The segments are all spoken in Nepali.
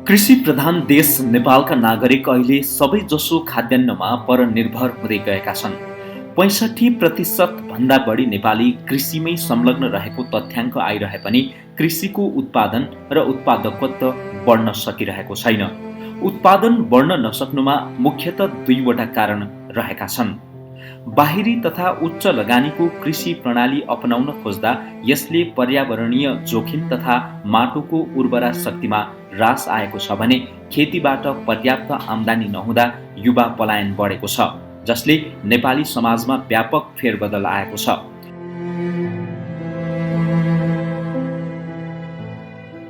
कृषि प्रधान देश नेपालका नागरिक अहिले सबैजसो खाद्यान्नमा परनिर्भर हुँदै गएका छन्। 65% भन्दा बढी नेपाली कृषिमै संलग्न रहेको तथ्याङ्क आइरहे पनि कृषिको उत्पादन र उत्पादकत्व बढ्न सकिरहेको छैन। उत्पादन बढ्न नसक्नुमा मुख्यतः दुईवटा कारण रहेका छन्। बाहिरी तथा उच्च लगानीको कृषि प्रणाली अपनाउन खोज्दा यसले पर्यावरणीय जोखिम तथा माटोको उर्वरा शक्तिमा ह्रास आएको छ भने खेतीबाट पर्याप्त आम्दानी नहुँदा युवा पलायन बढेको छ, जसले नेपाली समाजमा व्यापक फेरबदल आएको छ।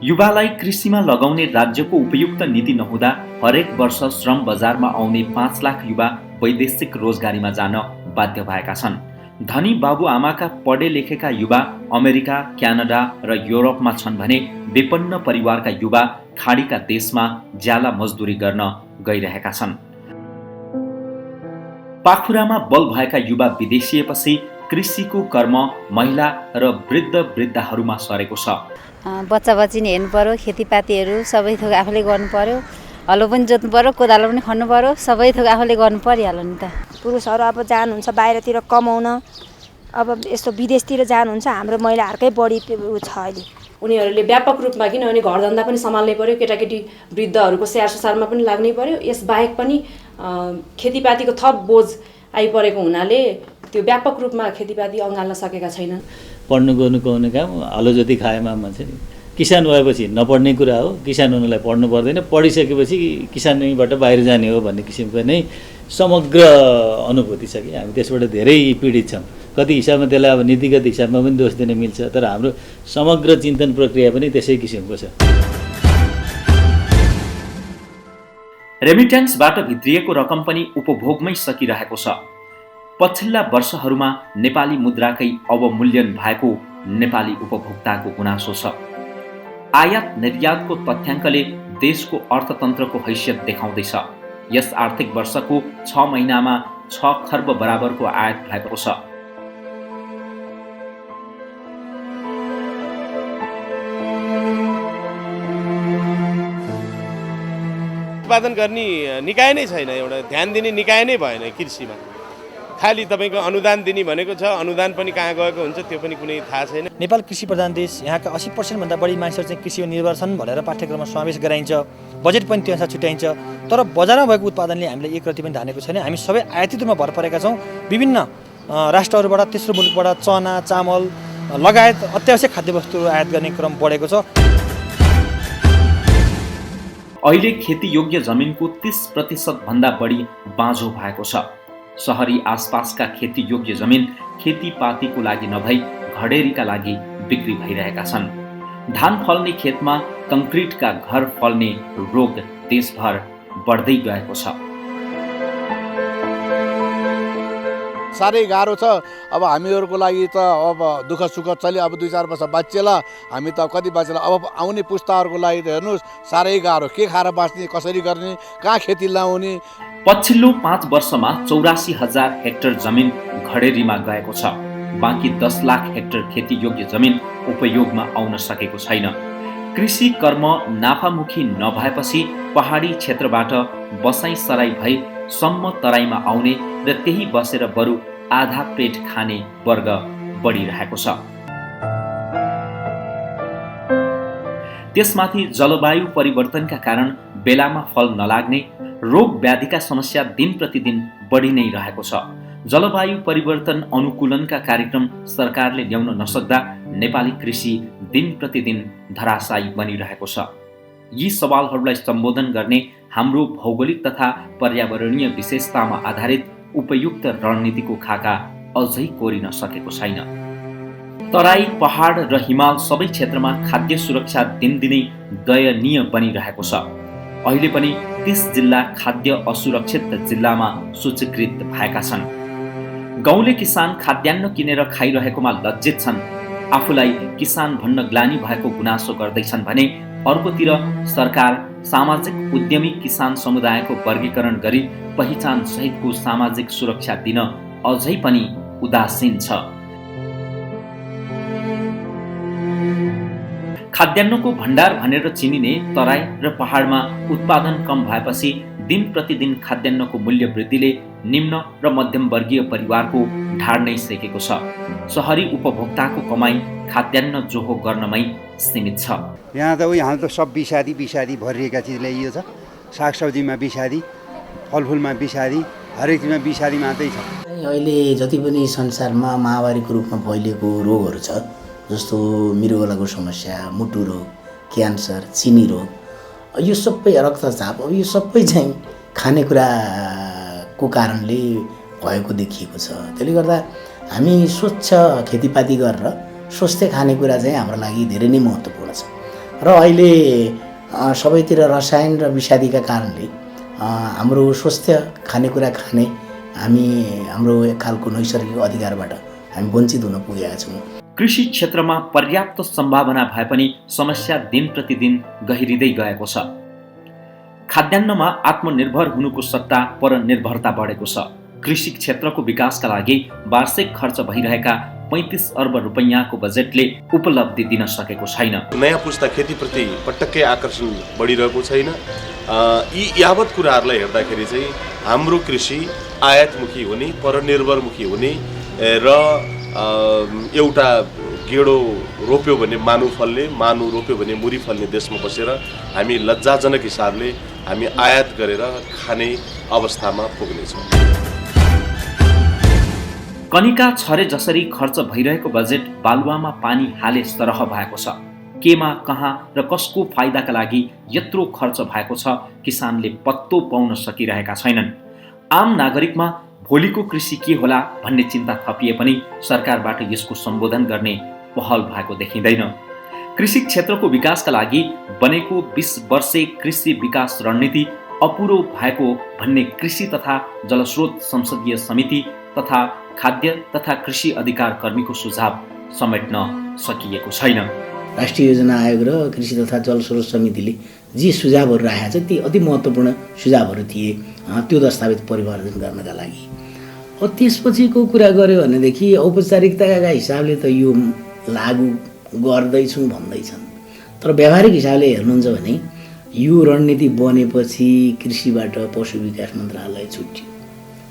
युवालाई कृषिमा लगाउने राज्यको उपयुक्त नीति नहुँदा हरेक वर्ष श्रम बजारमा आउने 5 लाख युवा वैदेशिक रोजगारीमा जान बाध्य भएका छन्। धनी बाबुआमाका पढे लेखेका युवा अमेरिका, क्यानाडा र युरोपमा छन् भने विपन्न परिवारका युवा खाडीका देशमा ज्याला मजदुरी गर्न गइरहेका छन्। पाखुरामा बल भएका युवा विदेशिएपछि कृषिको कर्म महिला र वृद्धहरूमा सरेको छ। बच्चा बच्ची नि हेर्नु पर्यो, खेतीपातीहरू सबै थोक आफूले गर्नु पर्यो, हलो पनि जोत्नु पर्यो, कोदालो पनि खन्नु पर्यो, सबै थोक आफूले गर्नु परिहाल्यो नि त। पुरुषहरू अब जानुहुन्छ बाहिरतिर कमाउन, अब यस्तो विदेशतिर जानुहुन्छ, हाम्रो महिलाहरूकै बढी छ अहिले। उनीहरूले व्यापक रूपमा किनभने घरधन्दा पनि सम्हाल्नै पर्यो, केटाकेटी वृद्धहरूको स्याहार सुसारमा पनि लाग्नै पर्यो, यसबाहेक पनि खेतीपातीको थप बोझ आइपरेको हुनाले त्यो व्यापक रूपमा खेतीपाती अँगाल्न सकेका छैनन्। पढ्नु गर्नु पाउने काम हलो जोती खाएमा मान्छे किसान भएपछि नपढ्ने कुरा हो। किसान हुनुलाई पढ्नु पर्दैन, पढिसकेपछि किसानैबाट बाहिर जाने हो भन्ने किसिमको नै समग्र अनुभूति छ कि हामी त्यसबाट धेरै पीडित छौँ। कति हिसाबमा त्यसलाई अब नीतिगत हिसाबमा पनि दोष दिन मिल्छ, तर हाम्रो समग्र चिन्तन प्रक्रिया पनि त्यसै किसिमको छ। रेमिट्यान्सबाट भित्रिएको रकम पनि उपभोगमै सकिरहेको छ। पछिल्ला वर्षहरूमा नेपाली मुद्राकै अवमूल्यन भएको नेपाली उपभोक्ताको गुनासो छ। आयात निर्यातको तथ्याङ्कले देशको अर्थतन्त्रको हैसियत देखाउँदैछ। यस आर्थिक वर्षको 6 महिनामा 6 खर्ब बराबरको आयात भएको छ। उत्पादन गर्ने निकाय नै छैन, एउटा ध्यान दिने निकाय नै भएन कृषिमा। खालि तपाईँको अनुदान दिने भनेको छ, अनुदान पनि कहाँ गएको हुन्छ त्यो पनि कुनै थाहा छैन। नेपाल कृषि प्रधान देश, यहाँका 80% भन्दा बढी मानिसहरू चाहिँ कृषिमा निर्भर छन् भनेर पाठ्यक्रममा समावेश गराइन्छ, बजेट पनि त्यो अनुसार छुट्याइन्छ। तर बजारमा भएको उत्पादनले हामीले एक रति पनि धानेको छैन। हामी सबै आयातित रूपमा भर परेका छौँ। विभिन्न राष्ट्रहरूबाट, तेस्रो मुलुकबाट चना, चामल लगायत अत्यावश्यक खाद्यवस्तुहरू आयात गर्ने क्रम बढेको छ। अहिले खेतीयोग्य जमिनको 30% भन्दा बढी बाँझो भएको छ। सहरी आसपासका खेतीयोग्य जमिन खेतीपातीको लागि नभई घडेरीका लागि बिक्री भइरहेका छन्। धान फल्ने खेतमा कङ्क्रिटका घर फल्ने रोग देशभर बढ्दै गएको छ। साह्रै गाह्रो छ। अब हामीहरूको लागि त अब दुःख सुख चल्यो, अब 2-4 वर्ष बाँचिएला, हामी त कति बाँचेला। अब आउने पुस्ताहरूको लागि त हेर्नुहोस् साह्रै गाह्रो, के खाएर बाँच्ने, कसरी गर्ने, कहाँ खेती लाउने। पछिल्लो 5 वर्षमा 84,000 हेक्टर जमिन घडेरीमा गएको छ। बाँकी 10 लाख हेक्टर खेतीयोग्य जमिन उपयोगमा आउन सकेको छैन। कृषि कर्म नाफामुखी नभएपछि पहाडी क्षेत्रबाट बसाइसराई भई सम्म तराईमा आउने र त्यही बसेर बरु आधा पेट खाने वर्ग बढिरहेको छ। त्यसमाथि जलवायु परिवर्तनका कारण बेलामा फल नलाग्ने, रोग व्याधिका समस्या दिन प्रतिदिन बढी नै रहेको छ। जलवायु परिवर्तन अनुकूलनका कार्यक्रम सरकारले ल्याउन नसक्दा नेपाली कृषि दिन प्रतिदिन धराशायी बनिरहेको छ। यी सवालहरूलाई सम्बोधन गर्ने हाम्रो भौगोलिक तथा पर्यावरणीय विशेषतामा आधारित उपयुक्त रणनीतिको खाका अझै कोरिन सकेको छैन। तराई, पहाड र हिमाल सबै क्षेत्रमा खाद्य सुरक्षा दिनदिनै दयनीय बनिरहेको छ। अहिले पनि 30 जिल्ला खाद्य असुरक्षित जिल्लामा सूचीकृत भएका छन्। गाउँले किसान खाद्यान्न किनेर खाइरहेकोमा लज्जित छन्। आफूलाई किसान भन्न ग्लानि भएको गुनासो गर्दैछन् भने अर्कोतिर सरकार सामाजिक उद्यमी किसान समुदायको वर्गीकरण गरी पहिचान सहितको सामाजिक सुरक्षा दिन अझै पनि उदासीन छ। खाद्यान्नको भण्डार भनेर चिनिने तराई र पहाडमा उत्पादन कम भएपछि दिन प्रतिदिन खाद्यान्नको मूल्य वृद्धिले निम्न र मध्यम वर्गीय परिवारको ढाड नै सेकेको छ। सहरी उपभोक्ताको कमाई खाद्यान्न जोहो गर्नमै सीमित छ। यहाँ त सब विषादी भरिएका चिज ल्याइयो छ। सागसब्जीमा विषादी, फलफुलमा विषादी, हरेक चिजमा विषादी मात्रै छ। अहिले जति पनि संसारमा महामारीको रूपमा फैलिएको रोगहरू छ, जस्तो मृगौलाको समस्या, मुटु रोग, क्यान्सर, चिनी रोग, यो सबै रक्तचाप, यो सबै चाहिँ खानेकुराको कारणले भएको देखिएको छ। त्यसले गर्दा हामी स्वच्छ खेतीपाती गरेर स्वस्थ खानेकुरा चाहिँ हाम्रो लागि धेरै नै महत्त्वपूर्ण छ। र अहिले सबैतिर रसायन र विषादीका कारणले हाम्रो स्वस्थ खानेकुरा खाने हाम्रो एक खालको नैसर्गिक अधिकारबाट हामी वञ्चित हुन पुगेका छौँ। कृषि क्षेत्रमा पर्याप्त सम्भावना भए पनि समस्या दिन प्रतिदिन गहिरिँदै गएको छ। खाद्यान्नमा आत्मनिर्भर हुनुको सट्टा परनिर्भरता बढेको छ। कृषि क्षेत्रको विकासका लागि वार्षिक खर्च भइरहेका 35 अर्ब रुपैयाँको बजेटले उपलब्धि दिन सकेको छैन। नयाँ पुस्ता खेतीप्रति पटक्कै आकर्षण बढिरहेको छैन। यी यावत कुराहरूलाई हेर्दाखेरि चाहिँ हाम्रो कृषि आयातमुखी हुने, परनिर्भरमुखी हुने र एउटा गेडो रोप्यो भने मानु फल्ने, मानु रोप्यो भने मुरी फल्ने देशमा बसेर हामी लज्जाजनक हिसाबले हामी आयात गरेर खाने अवस्थामा पुग्नेछौँ। कनिका छरे जसरी खर्च भइरहेको बजेट बालुवामा पानी हाले सरह भएको छ। केमा, कहाँ र कसको फाइदाका लागि यत्रो खर्च भएको छ, किसानले पत्तो पाउन सकिरहेका छैनन्। आम नागरिकमा भोलिको कृषि के होला भन्ने चिन्ता थपिए पनि सरकारबाट यसको सम्बोधन गर्ने पहल भएको देखिँदैन। कृषि क्षेत्रको विकासका लागि बनेको 20 वर्षे कृषि विकास रणनीति अपुरो भएको भन्ने कृषि तथा जलस्रोत संसदीय समिति तथा खाद्य तथा कृषि अधिकार कर्मीको सुझाव समेट्न सकिएको छैन। राष्ट्रिय योजना आयोग र कृषि तथा जलस्रोत समितिले जे सुझावहरू राखेका छन् ती अति महत्त्वपूर्ण सुझावहरू थिए त्यो दस्तावेज परिवर्तन गर्नका लागि। त्यसपछिको कुरा गर्यो भनेदेखि औपचारिकताका हिसाबले त यो लागू गर्दैछौँ भन्दैछन्, तर व्यावहारिक हिसाबले हेर्नुहुन्छ भने यो रणनीति बनेपछि कृषिबाट पशु विकास मन्त्रालय छुट्यो।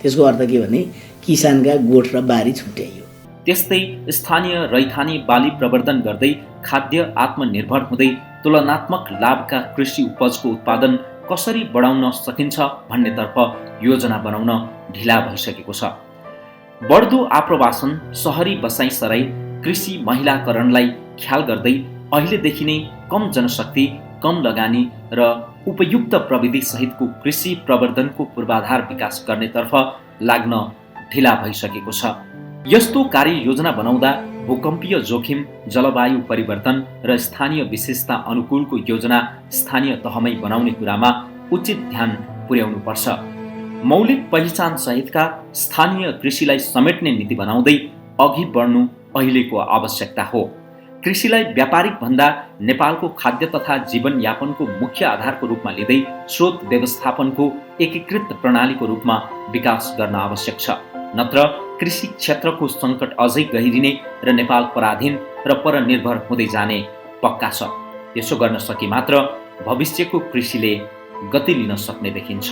त्यसको अर्थ के भने किसानका गोठ र बारी छुट्याइयो। त्यस्तै स्थानीय रैथाने बाली प्रवर्धन गर्दै खाद्य आत्मनिर्भर हुँदै तुलनात्मक लाभका कृषि उपजको उत्पादन कसरी बढाउन सकिन्छ भन्नेतर्फ योजना बनाउन ढिला भइसकेको छ। बढ्दो आप्रवासन, सहरी बसाइसराई, कृषि महिलाकरणलाई ख्याल गर्दै अहिलेदेखि नै कम जनशक्ति, कम लगानी र उपयुक्त प्रविधि सहितको कृषि प्रवर्धनको पूर्वाधार विकास गर्नेतर्फ लाग्न ढिला भइसकेको छ। यस्तो कार्ययोजना बनाउँदा भूकम्पीय जोखिम, जलवायु परिवर्तन र स्थानीय विशेषता अनुकूलको योजना स्थानीय तहमै बनाउने कुरामा उचित ध्यान पुर्याउनुपर्छ। मौलिक पहिचान सहितका स्थानीय कृषिलाई समेट्ने नीति बनाउँदै अघि बढ्नु अहिलेको आवश्यकता हो। कृषिलाई व्यापारिक भन्दा नेपालको खाद्य तथा जीवनयापनको मुख्य आधारको रूपमा लिँदै स्रोत व्यवस्थापनको एकीकृत प्रणालीको रूपमा विकास गर्न आवश्यक छ। नत्र कृषि क्षेत्रको सङ्कट अझै गहिरिने र नेपाल पराधीन र परनिर्भर हुँदै जाने पक्का छ। यसो गर्न सके मात्र भविष्यको कृषिले गति लिन सक्ने देखिन्छ।